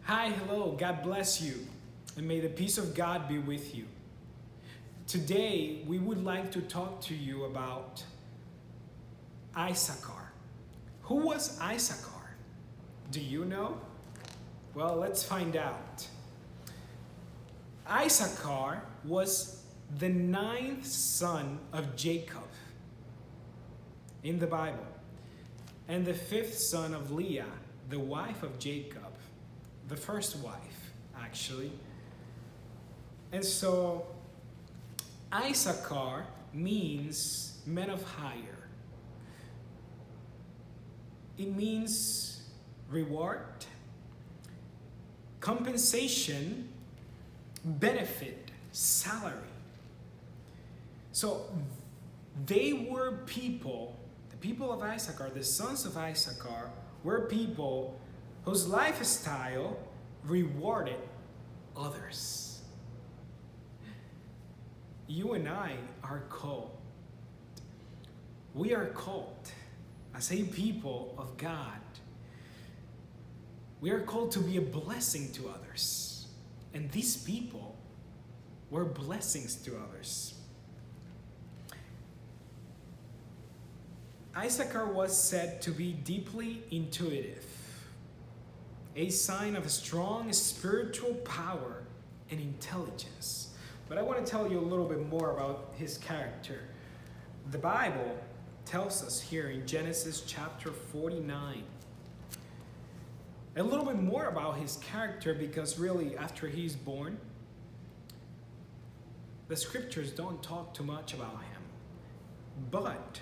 Hi, hello, God bless you, and may the peace of God be with you. Today, we would like to talk to you about ISACHAR. Who was ISACHAR? Do you know? Well, let's find out. ISACHAR was the ninth son of Jacob in the Bible, and the fifth son of Leah, the wife of Jacob, the first wife, actually. And so, ISACHAR means men of hire. It means reward, compensation, benefit, salary. So they were people, the people of ISACHAR, the sons of ISACHAR, were people whose lifestyle rewarded others. You and I are called. We are called as a people of God. We are called to be a blessing to others. And these people were blessings to others. ISACHAR was said to be deeply intuitive, a sign of a strong spiritual power and intelligence. But I want to tell you a little bit more about his character. The Bible tells us here in Genesis chapter 49 a little bit more about his character, because really after he's born, the scriptures don't talk too much about him. But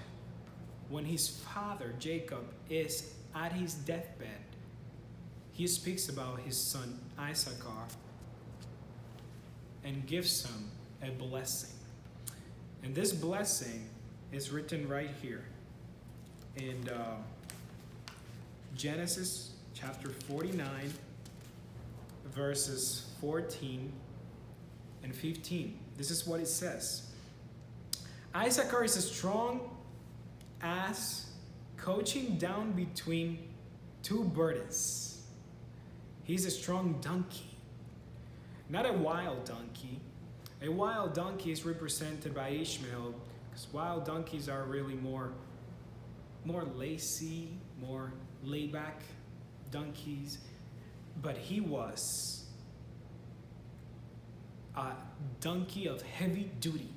when his father Jacob is at his deathbed, he speaks about his son ISACHAR and gives him a blessing. And this blessing is written right here in Genesis chapter 49, verses 14 and 15. This is what it says. ISACHAR is a strong ass coaching down between two burdens. He's a strong donkey, not a wild donkey. A wild donkey is represented by Ishmael, because wild donkeys are really more lazy, more laid back donkeys. But he was a donkey of heavy duty,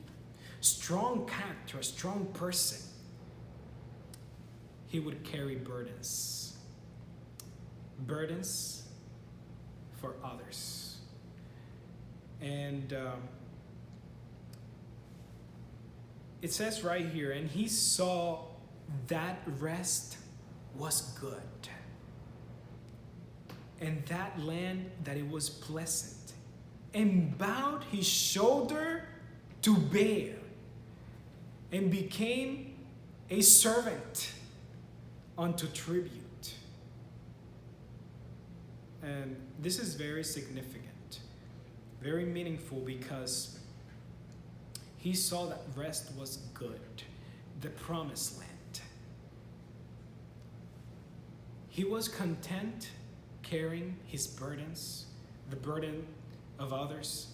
strong character, a strong person. He would carry burdens for others. And it says right here, and he saw that rest was good, and that land that it was pleasant, and bowed his shoulder to bear, and became a servant unto tribute. And this is very significant, very meaningful, because he saw that rest was good, the promised land. He was content carrying his burdens, the burden of others,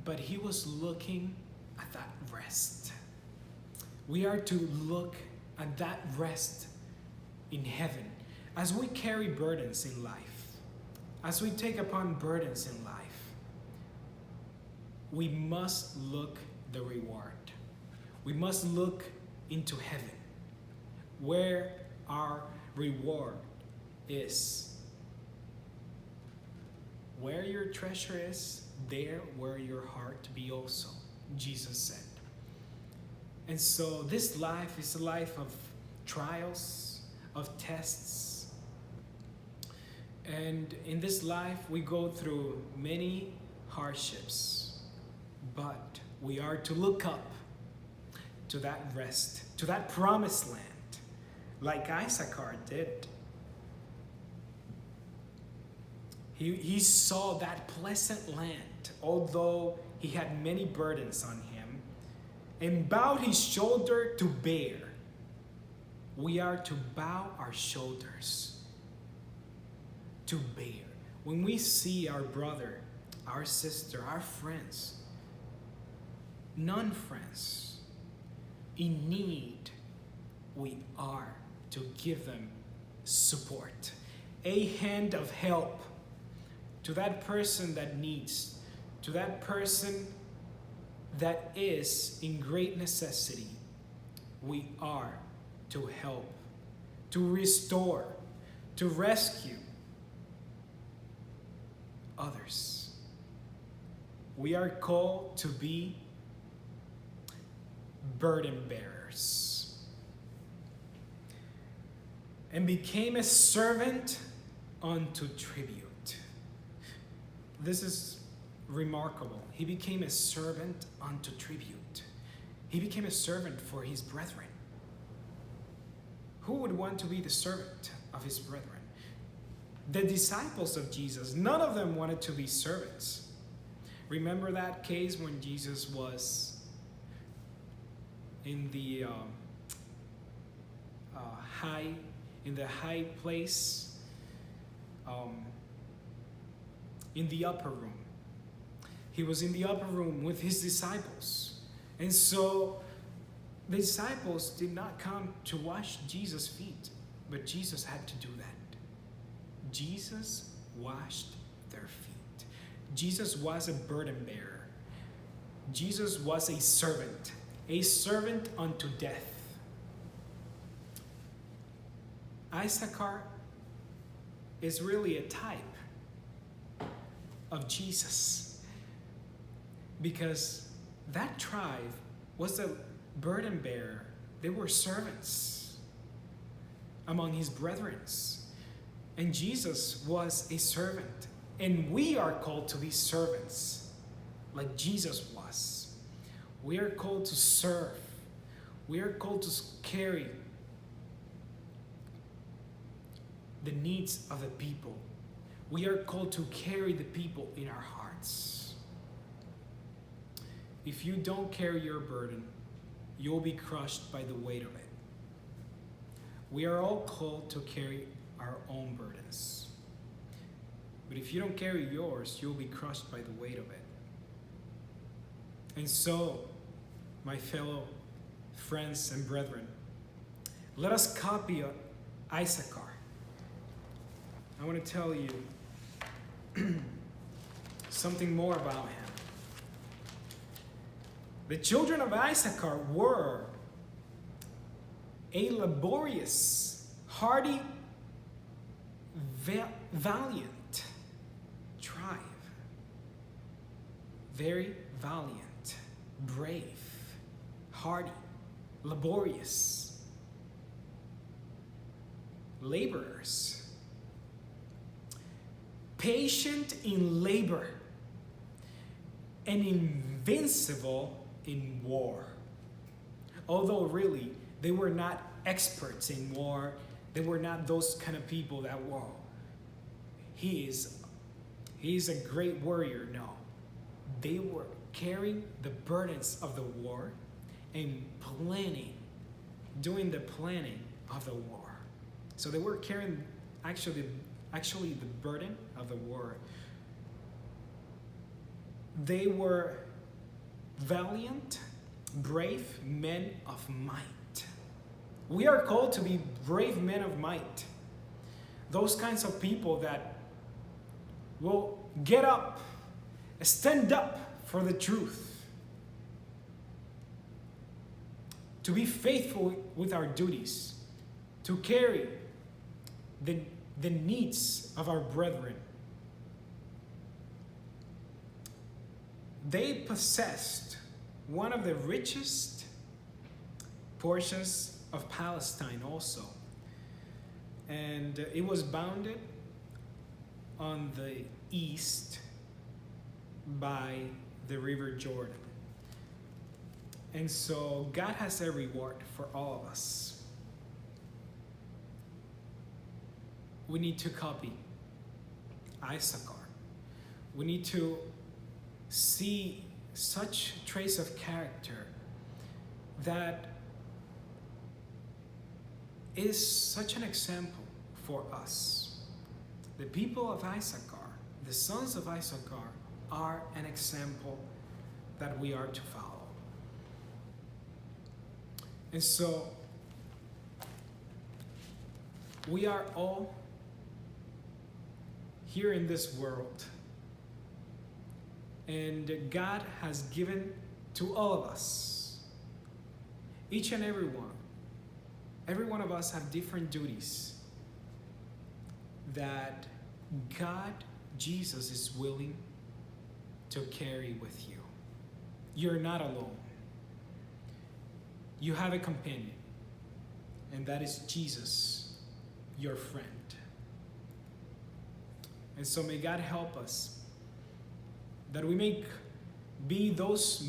but he was looking at that rest. We are to look at that rest in heaven. As we carry burdens in life, as we take upon burdens in life, we must look the reward. We must look into heaven, where our reward is. Where your treasure is, there will your heart be also, Jesus said. And so this life is a life of trials, of tests. And in this life, we go through many hardships, but we are to look up to that rest, to that promised land, like ISACHAR did. He saw that pleasant land, although he had many burdens on him, and bowed his shoulder to bear. We are to bow our shoulders to bear. When we see our brother, our sister, our friends, non-friends, in need, we are to give them support, a hand of help to that person that needs, to that person that is in great necessity. We are to help, to restore, to rescue others. We are called to be burden bearers, and became a servant unto tribute. This is remarkable. He became a servant unto tribute. He became a servant for his brethren. Who would want to be the servant of his brethren? The disciples of Jesus, none of them wanted to be servants. Remember that case when Jesus was in the high place, in the upper room. He was in the upper room with his disciples. And so the disciples did not come to wash Jesus' feet, but Jesus had to do that. Jesus washed their feet. Jesus was a burden bearer. Jesus was a servant unto death. ISACHAR is really a type of Jesus, because that tribe was a burden bearer. They were servants among his brethren. And Jesus was a servant. And we are called to be servants like Jesus was. We are called to serve. We are called to carry the needs of the people. We are called to carry the people in our hearts. If you don't carry your burden, you'll be crushed by the weight of it. We are all called to carry our own burdens. But if you don't carry yours, you'll be crushed by the weight of it. And so, my fellow friends and brethren, let us copy ISACHAR. I want to tell you something more about him. The children of Issachar were a laborious, hardy, valiant tribe. Very valiant, brave, hardy, laborious, laborers, patient in labor, and invincible in war. Although really, they were not experts in war. They were not those kind of people that, whoa, he's a great warrior. No. They were carrying the burdens of the war and doing the planning of the war. So they were carrying actually the burden of the war. They were valiant, brave men of might. We are called to be brave men of might. Those kinds of people that will get up, stand up for the truth, to be faithful with our duties, to carry the needs of our brethren. They possessed one of the richest portions of Palestine also. And it was bounded on the east by the river Jordan. And so God has a reward for all of us. We need to copy ISACHAR. We need to see such trace of character that is such an example for us. The people of ISACHAR the sons of Issachar are an example that we are to follow. And so, we are all here in this world, and God has given to all of us, each and every one of us have different duties that God, Jesus, is willing to carry with you. You're not alone. You have a companion, and that is Jesus, your friend. And so may God help us that we may be those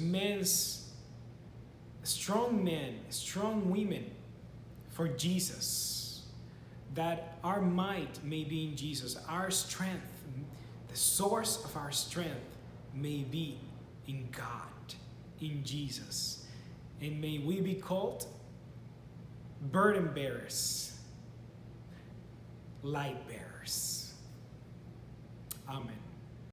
strong men, strong women for Jesus, that our might may be in Jesus, our strength, the source of our strength may be in God, in Jesus. And may we be called burden bearers, light bearers. Amen.